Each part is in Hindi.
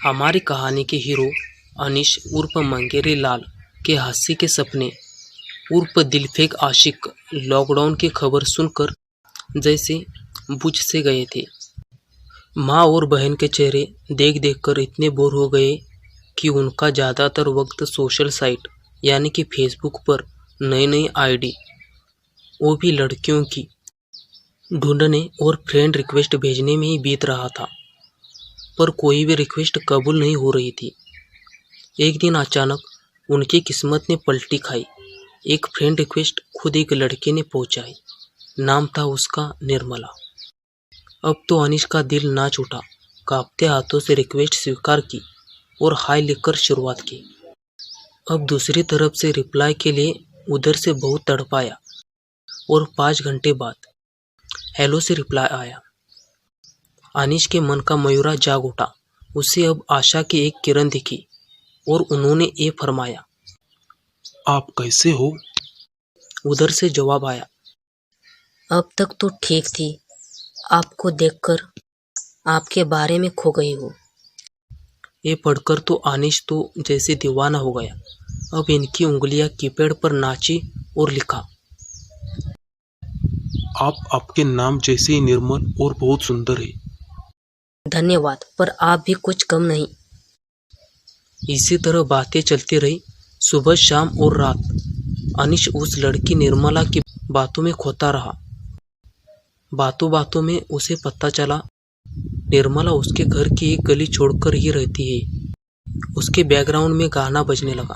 हमारी कहानी के हीरो अनीश उर्फ मंगेरी लाल के हास्य के सपने उर्फ दिलफेक आशिक लॉकडाउन की खबर सुनकर जैसे बुझ से गए थे। माँ और बहन के चेहरे देख देखकर इतने बोर हो गए कि उनका ज़्यादातर वक्त सोशल साइट यानी कि फेसबुक पर नई नई आईडी, वो भी लड़कियों की, ढूंढने और फ्रेंड रिक्वेस्ट भेजने में ही बीत रहा था। पर कोई भी रिक्वेस्ट कबूल नहीं हो रही थी। एक दिन अचानक उनकी किस्मत ने पलटी खाई। एक फ्रेंड रिक्वेस्ट खुद एक लड़के ने पहुंचाई। नाम था उसका निर्मला। अब तो अनीश का दिल नाच उठा। कांपते हाथों से रिक्वेस्ट स्वीकार की और हाय लिखकर शुरुआत की। अब दूसरी तरफ से रिप्लाई के लिए उधर से बहुत तड़पाया और 5 घंटे बाद हेलो से रिप्लाई आया। अनीश के मन का मयूरा जाग उठा। उसे अब आशा की एक किरण दिखी और उन्होंने ये फरमाया, आप कैसे हो? उधर से जवाब आया, अब तक तो ठीक थी, आपको देखकर आपके बारे में खो गई हूँ। ये पढ़कर तो अनीश तो जैसे दीवाना हो गया। अब इनकी उंगलियां कीपैड पर नाची और लिखा, आप आपके नाम जैसे ही निर्मल और बहुत सुंदर है। धन्यवाद, पर आप भी कुछ कम नहीं। इसी तरह बातें चलती रही। सुबह, शाम और रात अनीश उस लड़की निर्मला की बातों में खोता रहा। बातों बातों में उसे पता चला निर्मला उसके घर की एक गली छोड़कर ही रहती है। उसके बैकग्राउंड में गाना बजने लगा,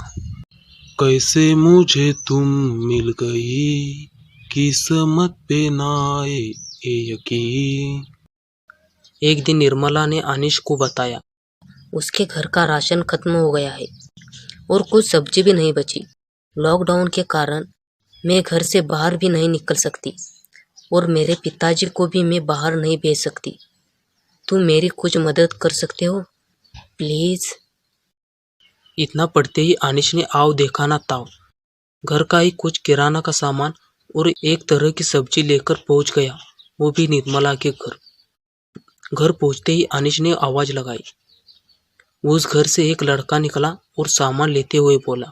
कैसे मुझे तुम मिल गई, किस्मत पे ना आए ये यकीन। एक दिन निर्मला ने अनीश को बताया, उसके घर का राशन खत्म हो गया है और कुछ सब्जी भी नहीं बची। लॉकडाउन के कारण मैं घर से बाहर भी नहीं निकल सकती और मेरे पिताजी को भी मैं बाहर नहीं भेज सकती। तुम मेरी कुछ मदद कर सकते हो प्लीज? इतना पढ़ते ही अनीश ने आओ देखा ना ताव, घर का ही कुछ किराना का सामान और एक तरह की सब्जी लेकर पहुंच गया, वो भी निर्मला के घर। घर पहुंचते ही अनीश ने आवाज लगाई। उस घर से एक लड़का निकला और सामान लेते हुए बोला,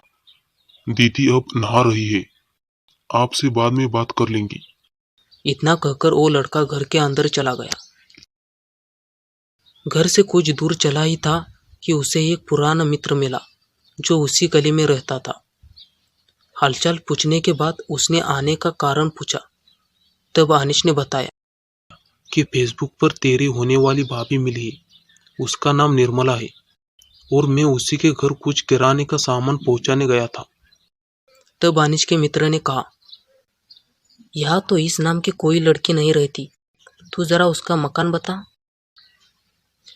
दीदी अब नहा रही है, आपसे बाद में बात कर लेंगी। इतना कहकर वो लड़का घर के अंदर चला गया। घर से कुछ दूर चला ही था कि उसे एक पुराना मित्र मिला जो उसी गली में रहता था। हालचाल पूछने के बाद उसने आने का कारण पूछा। तब अनीश ने बताया कि फेसबुक पर तेरी होने वाली भाभी मिली है, उसका नाम निर्मला है और मैं उसी के घर कुछ किराने का सामान पहुंचाने गया था। तब अनीश के मित्र ने कहा, यहाँ तो इस नाम की कोई लड़की नहीं रहती, तू जरा उसका मकान बता।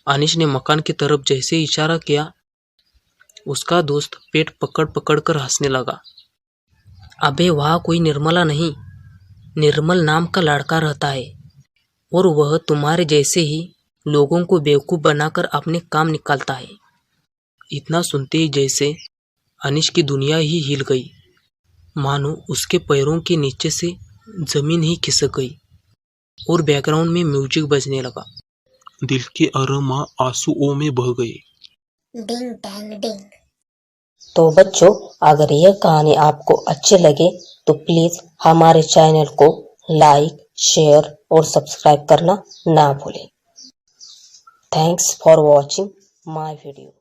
अनीश ने मकान की तरफ जैसे इशारा किया, उसका दोस्त पेट पकड़ पकड़ कर हंसने लगा। अबे वहाँ कोई निर्मला नहीं, निर्मल नाम का लड़का रहता है और वह तुम्हारे जैसे ही लोगों को बेवकूफ़ बनाकर अपने काम निकालता है। इतना सुनते ही जैसे अनीश की दुनिया ही हिल गई, मानो उसके पैरों के नीचे से जमीन ही खिसक गई और बैकग्राउंड में म्यूजिक बजने लगा। दिल के अरमा आंसुओं में बह गए। डिंग डैंग डिंग। तो बच्चों, अगर यह कहानी आपको अच्छी लगे तो प्लीज हमारे चैनल को लाइक, शेयर और सब्सक्राइब करना ना भूलें। Thanks for watching my video.